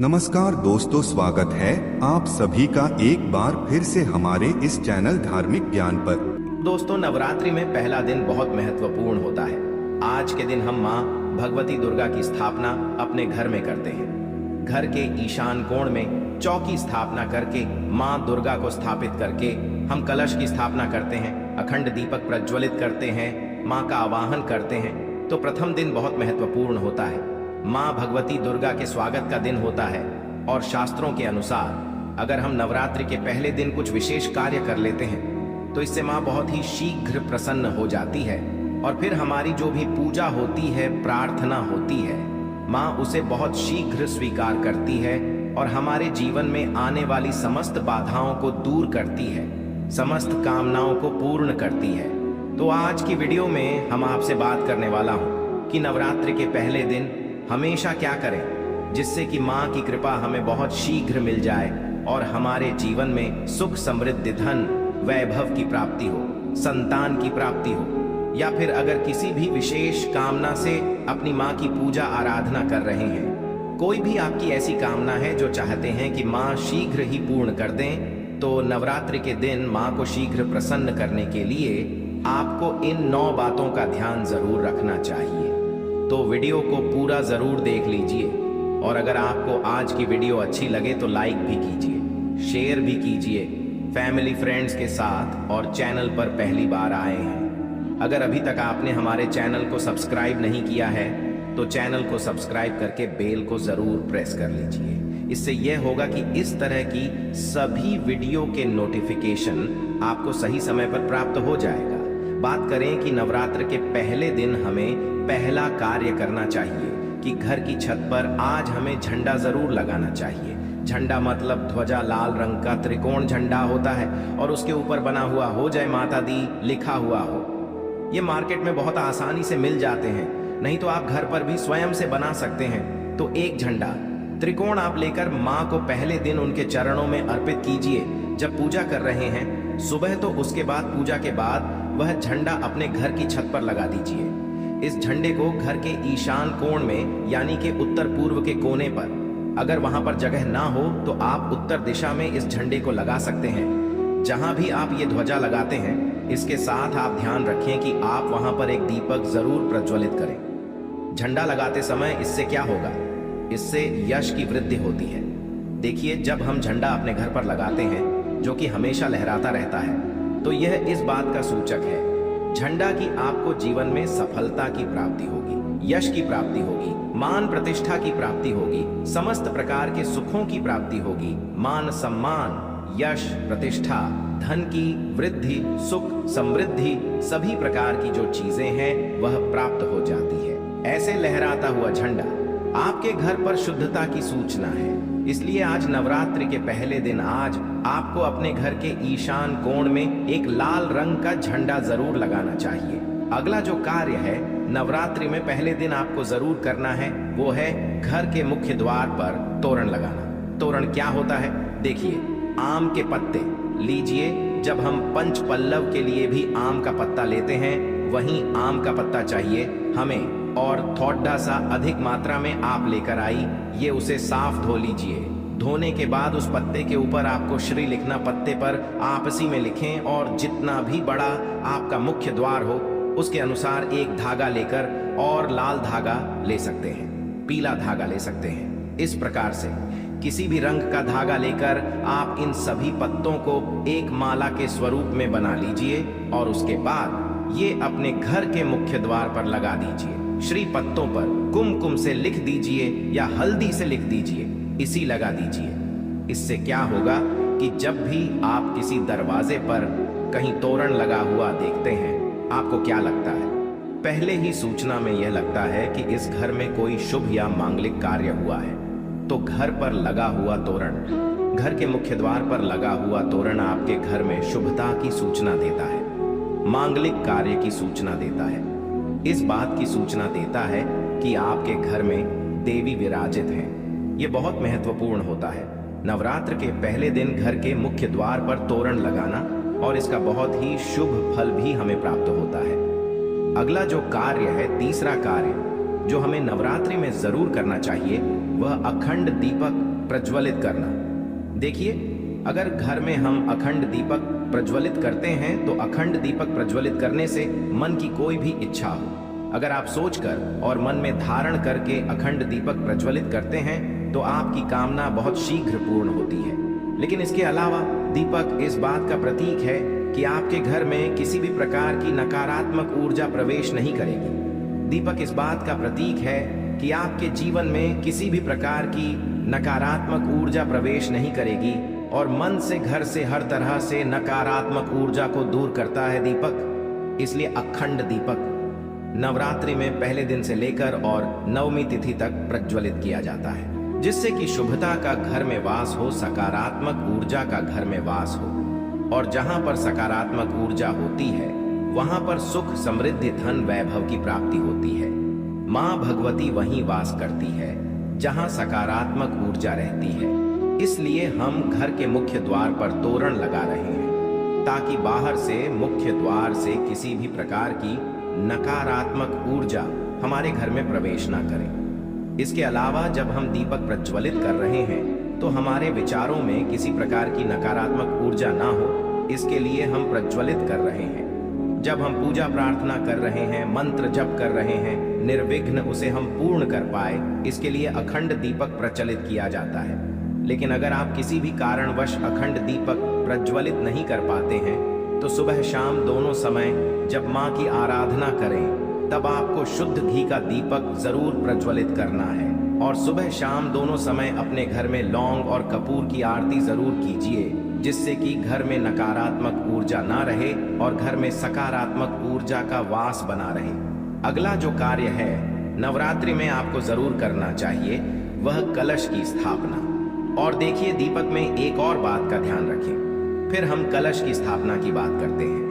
नमस्कार दोस्तों, स्वागत है आप सभी का एक बार फिर से हमारे इस चैनल धार्मिक ज्ञान पर। दोस्तों, नवरात्रि में पहला दिन बहुत महत्वपूर्ण होता है। आज के दिन हम माँ भगवती दुर्गा की स्थापना अपने घर में करते हैं। घर के ईशान कोण में चौकी स्थापना करके माँ दुर्गा को स्थापित करके हम कलश की स्थापना करते हैं, अखंड दीपक प्रज्वलित करते हैं, माँ का आवाहन करते हैं। तो प्रथम दिन बहुत महत्वपूर्ण होता है। माँ भगवती दुर्गा के स्वागत का दिन होता है और शास्त्रों के अनुसार अगर हम नवरात्रि के पहले दिन कुछ विशेष कार्य कर लेते हैं तो इससे माँ बहुत ही शीघ्र प्रसन्न हो जाती है और फिर हमारी जो भी पूजा होती है, प्रार्थना होती है, माँ उसे बहुत शीघ्र स्वीकार करती है और हमारे जीवन में आने वाली समस्त बाधाओं को दूर करती है, समस्त कामनाओं को पूर्ण करती है। तो आज की वीडियो में हम आपसे बात करने वाला हूँ कि नवरात्रि के पहले दिन हमेशा क्या करें जिससे कि माँ की कृपा हमें बहुत शीघ्र मिल जाए और हमारे जीवन में सुख, समृद्धि, धन, वैभव की प्राप्ति हो, संतान की प्राप्ति हो, या फिर अगर किसी भी विशेष कामना से अपनी माँ की पूजा आराधना कर रहे हैं, कोई भी आपकी ऐसी कामना है जो चाहते हैं कि माँ शीघ्र ही पूर्ण कर दें, तो नवरात्रि के दिन माँ को शीघ्र प्रसन्न करने के लिए आपको इन 9 बातों का ध्यान जरूर रखना चाहिए। तो वीडियो को पूरा जरूर देख लीजिए और अगर आपको आज की वीडियो अच्छी लगे तो लाइक भी कीजिए, शेयर भी कीजिए फैमिली फ्रेंड्स के साथ, और चैनल पर पहली बार आए हैं अगर अभी तक आपने हमारे चैनल को सब्सक्राइब नहीं किया है तो चैनल को सब्सक्राइब करके बेल को जरूर प्रेस कर लीजिए। इससे यह होगा कि इस तरह की सभी वीडियो के नोटिफिकेशन आपको सही समय पर प्राप्त हो जाएगा। बात करें कि नवरात्र के पहले दिन हमें पहला कार्य करना चाहिए कि घर की छत पर आज हमें झंडा जरूर लगाना चाहिए। झंडा मतलब ध्वजा, लाल रंग का त्रिकोण झंडा होता है और उसके ऊपर बना हुआ हो जय माता दी लिखा हुआ हो। ये मार्केट में बहुत आसानी से मिल जाते हैं, नहीं तो आप घर पर भी स्वयं से बना सकते हैं। तो एक झंडा त्रिकोण आप लेकर माँ को पहले दिन उनके चरणों में अर्पित कीजिए। जब पूजा कर रहे हैं सुबह तो उसके बाद पूजा के बाद वह झंडा अपने घर की छत पर लगा दीजिए। इस झंडे को घर के ईशान कोण में यानी कि उत्तर पूर्व के कोने पर, अगर वहां पर जगह ना हो तो आप उत्तर दिशा में इस झंडे को लगा सकते हैं। जहां भी आप ये ध्वजा लगाते हैं इसके साथ आप ध्यान रखें कि आप वहां पर एक दीपक जरूर प्रज्वलित करें। झंडा लगाते समय इससे क्या होगा, इससे यश की वृद्धि होती है। देखिए, जब हम झंडा अपने घर पर लगाते हैं जो कि हमेशा लहराता रहता है तो यह इस बात का सूचक है झंडा की आपको जीवन में सफलता की प्राप्ति होगी, यश की प्राप्ति होगी, मान प्रतिष्ठा की प्राप्ति होगी, समस्त प्रकार के सुखों की प्राप्ति होगी। मान सम्मान, यश, प्रतिष्ठा, धन की वृद्धि, सुख, समृद्धि, सभी प्रकार की जो चीजें हैं वह प्राप्त हो जाती है। ऐसे लहराता हुआ झंडा आपके घर पर शुद्धता की सूचना है। इसलिए आज नवरात्रि के पहले दिन आज आपको अपने घर के ईशान कोण में एक लाल रंग का झंडा जरूर लगाना चाहिए। अगला जो कार्य है नवरात्रि में पहले दिन आपको जरूर करना है वो है घर के मुख्य द्वार पर तोरण लगाना। तोरण क्या होता है, देखिए, आम के पत्ते लीजिए। जब हम पंच पल्लव के लिए भी आम का पत्ता लेते हैं वहीं आम का पत्ता चाहिए हमें, और थोड़ा सा अधिक मात्रा में आप लेकर आई। ये उसे साफ धो लीजिए। धोने के बाद उस पत्ते के ऊपर आपको श्री लिखना, पत्ते पर आपसी में लिखें, और जितना भी बड़ा आपका मुख्य द्वार हो उसके अनुसार एक धागा लेकर, और लाल धागा ले सकते हैं, पीला धागा ले सकते हैं। इस प्रकार से किसी भी रंग का धागा लेकर आप इन सभी पत्तों को एक माला के स्वरूप में बना लीजिए और उसके बाद ये अपने घर के मुख्य द्वार पर लगा दीजिए। श्री पत्तों पर कुमकुम से लिख दीजिए या हल्दी से लिख दीजिए, इसी लगा दीजिए। इससे क्या होगा कि जब भी आप किसी दरवाजे पर कहीं तोरण लगा हुआ देखते हैं, आपको क्या लगता है? पहले ही सूचना में यह लगता है कि इस घर में कोई शुभ या मांगलिक कार्य हुआ है। तो घर पर लगा हुआ तोरण, घर के मुख्य द्वार पर लगा हुआ तोरण आपके घर में शुभता की सूचना देता है, मांगलिक कार्य की सूचना देता है। इस बात की सूचना देता है कि आपके घर में देवी विराजित हैं। ये बहुत महत्वपूर्ण होता है। नवरात्र के पहले दिन घर के मुख्य द्वार पर तोरण लगाना, और इसका बहुत ही शुभ फल भी हमें प्राप्त होता है। अगला जो कार्य है, तीसरा कार्य जो हमें नवरात्रि में जरूर करना चाहिए वह अखंड दीपक प्रज्वलित करना। देखिए, अगर घर में हम अखंड दीपक प्रज्वलित करते हैं तो अखंड दीपक प्रज्वलित करने से मन की कोई भी इच्छा हो, अगर आप सोचकर और मन में धारण करके अखंड दीपक प्रज्वलित करते हैं तो आपकी कामना बहुत शीघ्र पूर्ण होती है। लेकिन इसके अलावा दीपक इस बात का प्रतीक है कि आपके घर में किसी भी प्रकार की नकारात्मक ऊर्जा प्रवेश नहीं करेगी। दीपक इस बात का प्रतीक है कि आपके जीवन में किसी भी प्रकार की नकारात्मक ऊर्जा प्रवेश नहीं करेगी और मन से, घर से, हर तरह से नकारात्मक ऊर्जा को दूर करता है दीपक। इसलिए अखंड दीपक नवरात्रि में पहले दिन से लेकर और नवमी तिथि तक प्रज्वलित किया जाता है, जिससे कि शुभता का घर में वास हो, सकारात्मक ऊर्जा का घर में वास हो। और जहां पर सकारात्मक ऊर्जा होती है वहां पर सुख, समृद्धि, धन, वैभव की प्राप्ति होती है। मां भगवती वहीं वास करती है जहां सकारात्मक ऊर्जा रहती है। इसलिए हम घर के मुख्य द्वार पर तोरण लगा रहे हैं ताकि बाहर से, मुख्य द्वार से किसी भी प्रकार की नकारात्मक ऊर्जा हमारे घर में प्रवेश ना करे। इसके अलावा जब हम दीपक प्रज्वलित कर रहे हैं तो हमारे विचारों में किसी प्रकार की नकारात्मक ऊर्जा ना हो, इसके लिए हम प्रज्वलित कर रहे हैं। जब हम पूजा प्रार्थना कर रहे हैं, मंत्र जप कर रहे हैं, निर्विघ्न उसे हम पूर्ण कर पाए, इसके लिए अखंड दीपक प्रज्वलित किया जाता है। लेकिन अगर आप किसी भी कारणवश अखंड दीपक प्रज्वलित नहीं कर पाते हैं तो सुबह शाम दोनों समय जब माँ की आराधना करें तब आपको शुद्ध घी का दीपक जरूर प्रज्वलित करना है। और सुबह शाम दोनों समय अपने घर में लौंग और कपूर की आरती जरूर कीजिए, जिससे कि घर में नकारात्मक ऊर्जा ना रहे और घर में सकारात्मक ऊर्जा का वास बना रहे। अगला जो कार्य है नवरात्रि में आपको जरूर करना चाहिए वह कलश की स्थापना। और देखिए, दीपक में एक और बात का ध्यान रखें, फिर हम कलश की स्थापना की बात करते हैं।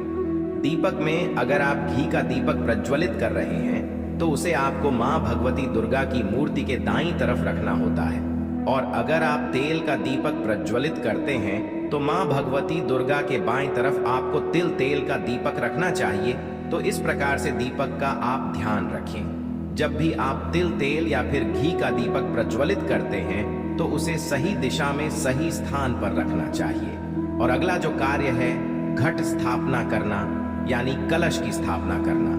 दीपक में अगर आप घी का दीपक प्रज्वलित कर रहे हैं तो उसे आपको मां भगवती दुर्गा की मूर्ति के दाईं तरफ रखना होता है। और अगर आप तेल का दीपक प्रज्वलित करते हैं तो मां भगवती दुर्गा के बाईं तरफ आपको तिल तेल का दीपक रखना चाहिए। तो इस प्रकार से दीपक का आप ध्यान रखें। जब भी आप तिल तेल या फिर घी का दीपक प्रज्वलित करते हैं तो उसे सही दिशा में, सही स्थान पर रखना चाहिए। और अगला जो कार्य है घट स्थापना करना, यानी कलश की स्थापना करना।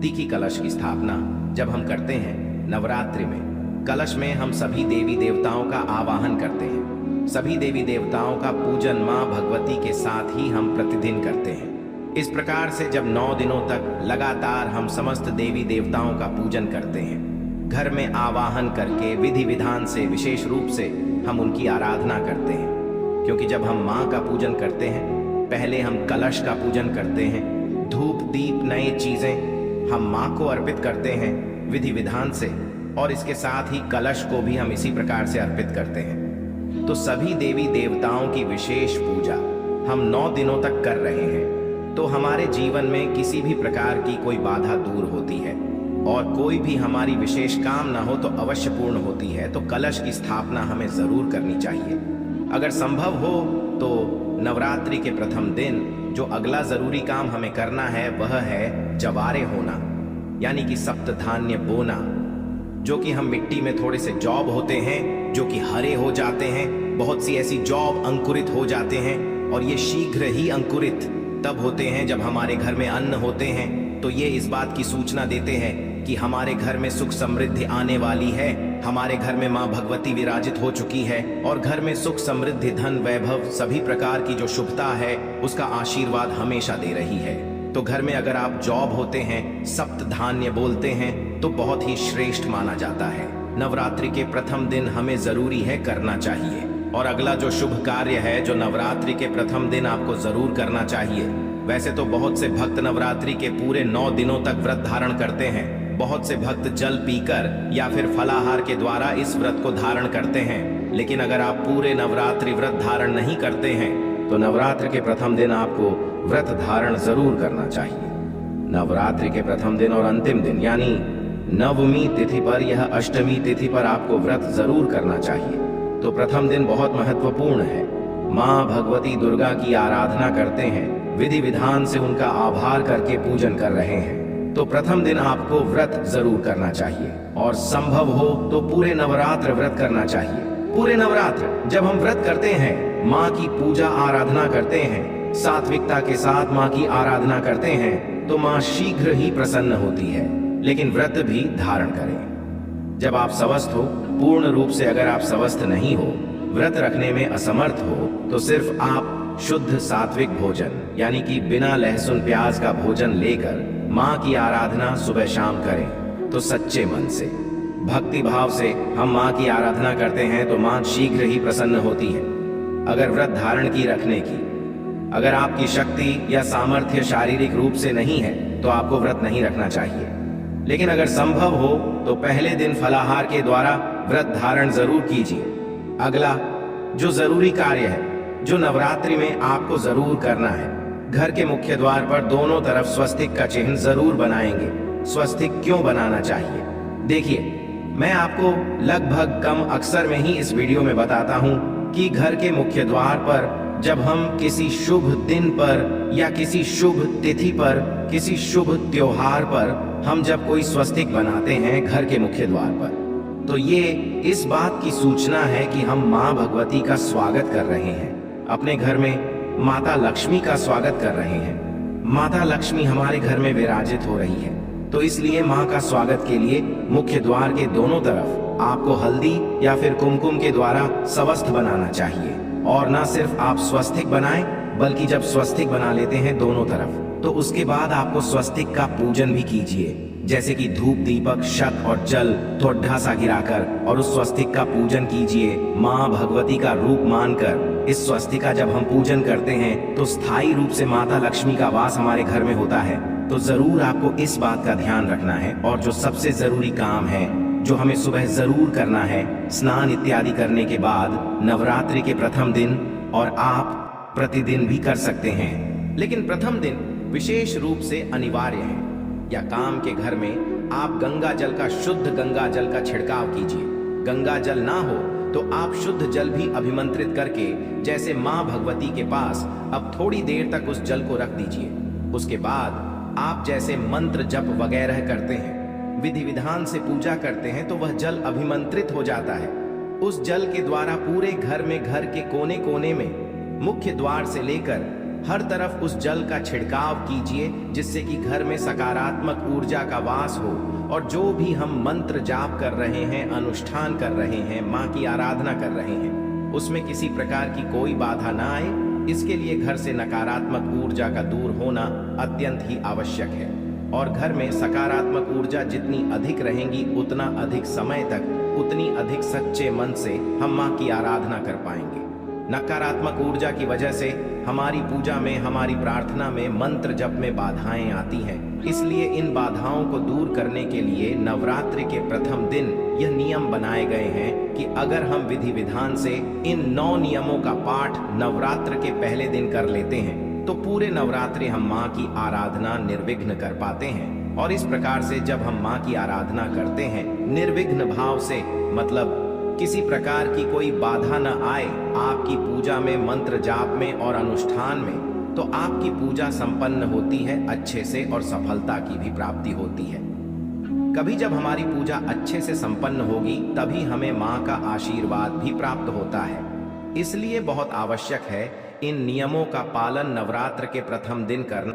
तीखी कलश की स्थापना जब हम करते हैं नवरात्रि में, कलश में हम सभी देवी देवताओं का आवाहन करते हैं। सभी देवी देवताओं का पूजन मां भगवती के साथ ही हम प्रतिदिन करते हैं। इस प्रकार से जब 9 दिनों तक लगातार हम समस्त देवी देवताओं का पूजन करते हैं, घर में आवाहन करके विधि विधान से, विशेष रूप से हम उनकी आराधना करते हैं। क्योंकि जब हम मां का पूजन करते हैं पहले हम कलश का पूजन करते हैं, धूप दीप नए चीजें हम मां को अर्पित करते हैं विधि विधान से, और इसके साथ ही कलश को भी हम इसी प्रकार से अर्पित करते हैं। तो सभी देवी देवताओं की विशेष पूजा हम 9 दिनों तक कर रहे हैं। तो हमारे जीवन में किसी भी प्रकार की कोई बाधा दूर होती है और कोई भी हमारी विशेष काम ना हो तो अवश्य पूर्ण होती है। तो कलश की स्थापना हमें जरूर करनी चाहिए। अगर संभव हो तो नवरात्रि के प्रथम दिन जो अगला जरूरी काम हमें करना है वह है जवारे होना, यानी कि सप्त धान्य बोना, जो कि हम मिट्टी में थोड़े से जॉब होते हैं जो कि हरे हो जाते हैं। बहुत सी ऐसी जॉब अंकुरित हो जाते हैं और ये शीघ्र ही अंकुरित तब होते हैं जब हमारे घर में अन्न होते हैं। तो ये इस बात की सूचना देते हैं कि हमारे घर में सुख समृद्धि आने वाली है, हमारे घर में मां भगवती विराजित हो चुकी है और घर में सुख समृद्धि, धन, वैभव, सभी प्रकार की जो शुभता है उसका आशीर्वाद हमेशा दे रही है। तो घर में अगर आप जॉब होते हैं, सप्त धान्य बोलते हैं तो बहुत ही श्रेष्ठ माना जाता है। नवरात्रि के प्रथम दिन हमें जरूरी है करना चाहिए। और अगला जो शुभ कार्य है जो नवरात्रि के प्रथम दिन आपको जरूर करना चाहिए, वैसे तो बहुत से भक्त नवरात्रि के पूरे 9 दिनों तक व्रत धारण करते हैं। बहुत से भक्त जल पीकर या फिर फलाहार के द्वारा इस व्रत को धारण करते हैं। लेकिन अगर आप पूरे नवरात्रि व्रत धारण नहीं करते हैं तो नवरात्रि के प्रथम दिन आपको व्रत धारण जरूर करना चाहिए। नवरात्रि के प्रथम दिन और अंतिम दिन यानी नवमी तिथि पर या अष्टमी तिथि पर आपको व्रत जरूर करना चाहिए। तो प्रथम दिन बहुत महत्वपूर्ण है। मां भगवती दुर्गा की आराधना करते हैं, विधि विधान से उनका आभार करके पूजन कर रहे हैं। तो प्रथम दिन आपको व्रत जरूर करना चाहिए और संभव हो तो पूरे नवरात्र व्रत करना चाहिए। पूरे नवरात्र जब हम व्रत करते हैं, माँ की पूजा आराधना करते हैं, सात्विकता के साथ माँ की आराधना करते हैं, तो माँ शीघ्र ही प्रसन्न होती है। लेकिन व्रत भी धारण करें। जब आप स्वस्थ हो, पूर्ण रूप से अगर आप स्वस्थ नहीं हो, व्रत रखने में असमर्थ हो, तो सिर्फ आप शुद्ध सात्विक भोजन यानी कि बिना लहसुन प्याज का भोजन लेकर माँ की आराधना सुबह शाम करें। तो सच्चे मन से, भक्ति भाव से हम माँ की आराधना करते हैं तो माँ शीघ्र ही प्रसन्न होती है। अगर व्रत धारण की रखने की अगर आपकी शक्ति या सामर्थ्य शारीरिक रूप से नहीं है तो आपको व्रत नहीं रखना चाहिए। लेकिन अगर संभव हो तो पहले दिन फलाहार के द्वारा व्रत धारण जरूर कीजिए। अगला जो जरूरी कार्य है, जो नवरात्रि में आपको जरूर करना है, घर के मुख्य द्वार पर दोनों तरफ स्वस्तिक का चिन्ह जरूर बनाएंगे। स्वस्तिक क्यों बनाना चाहिए? देखिए, मैं आपको लगभग कम अक्सर में ही इस वीडियो में बताता हूं कि घर के मुख्य द्वार पर जब हम किसी शुभ दिन पर या किसी शुभ तिथि पर, किसी शुभ त्योहार पर हम जब कोई स्वस्तिक बनाते हैं घर के मुख्य द्वार पर, तो ये इस बात की सूचना है कि हम माँ भगवती का स्वागत कर रहे हैं। अपने घर में माता लक्ष्मी का स्वागत कर रहे हैं। माता लक्ष्मी हमारे घर में विराजित हो रही है, तो इसलिए माँ का स्वागत के लिए मुख्य द्वार के दोनों तरफ आपको हल्दी या फिर कुमकुम के द्वारा स्वस्थ बनाना चाहिए। और ना सिर्फ आप स्वस्तिक बनाएं, बल्कि जब स्वस्तिक बना लेते हैं दोनों तरफ, तो उसके बाद आपको स्वस्तिक का पूजन भी कीजिए। जैसे कि धूप दीपक शत और जल थोड़ा सा गिराकर और उस स्वस्तिक का पूजन कीजिए। माँ भगवती का रूप मानकर इस स्वस्तिक का जब हम पूजन करते हैं तो स्थायी रूप से माता लक्ष्मी का वास हमारे घर में होता है। तो जरूर आपको इस बात का ध्यान रखना है। और जो सबसे जरूरी काम है, जो हमें सुबह जरूर करना है, स्नान इत्यादि करने के बाद नवरात्रि के प्रथम दिन, और आप प्रतिदिन भी कर सकते हैं, लेकिन प्रथम दिन विशेष रूप से अनिवार्य है। या काम के घर में आप गंगा जल का, शुद्ध गंगा जल का छिड़काव कीजिए। गंगा जल ना हो तो आप शुद्ध जल भी अभिमंत्रित करके, जैसे माँ भगवती के पास अब थोड़ी देर तक उस जल को रख दीजिए। उसके बाद आप जैसे मंत्र जप वगैरह करते हैं, विधि विधान से पूजा करते हैं, तो वह जल अभिमंत्रित हो जाता है। उस जल के द्वारा पूरे घर में, घर के कोने कोने में, मुख्य द्वार से लेकर हर तरफ उस जल का छिड़काव कीजिए, जिससे कि घर में सकारात्मक ऊर्जा का वास हो। और जो भी हम मंत्र जाप कर रहे हैं, अनुष्ठान कर रहे हैं, माँ की आराधना कर रहे हैं, उसमें किसी प्रकार की कोई बाधा ना आए, इसके लिए घर से नकारात्मक ऊर्जा का दूर होना अत्यंत ही आवश्यक है। और घर में सकारात्मक ऊर्जा जितनी अधिक रहेंगी, उतना अधिक समय तक, उतनी अधिक सच्चे मन से हम माँ की आराधना कर पाएंगे। नकारात्मक ऊर्जा की वजह से हमारी पूजा में, हमारी प्रार्थना में, मंत्र जप में बाधाएं आती हैं। इसलिए इन बाधाओं को दूर करने के लिए नवरात्रि के प्रथम दिन यह नियम बनाए गए हैं कि अगर हम विधि विधान से इन 9 नियमों का पाठ नवरात्र के पहले दिन कर लेते हैं, तो पूरे नवरात्रि हम माँ की आराधना निर्विघ्न कर पाते हैं। और इस प्रकार से जब हम माँ की आराधना करते हैं निर्विघ्न भाव से, मतलब किसी प्रकार की कोई बाधा न आए आपकी पूजा में, मंत्र जाप में और अनुष्ठान में, तो आपकी पूजा संपन्न होती है अच्छे से और सफलता की भी प्राप्ति होती है। कभी जब हमारी पूजा अच्छे से संपन्न होगी, तभी हमें माँ का आशीर्वाद भी प्राप्त होता है। इसलिए बहुत आवश्यक है इन नियमों का पालन नवरात्र के प्रथम दिन करना।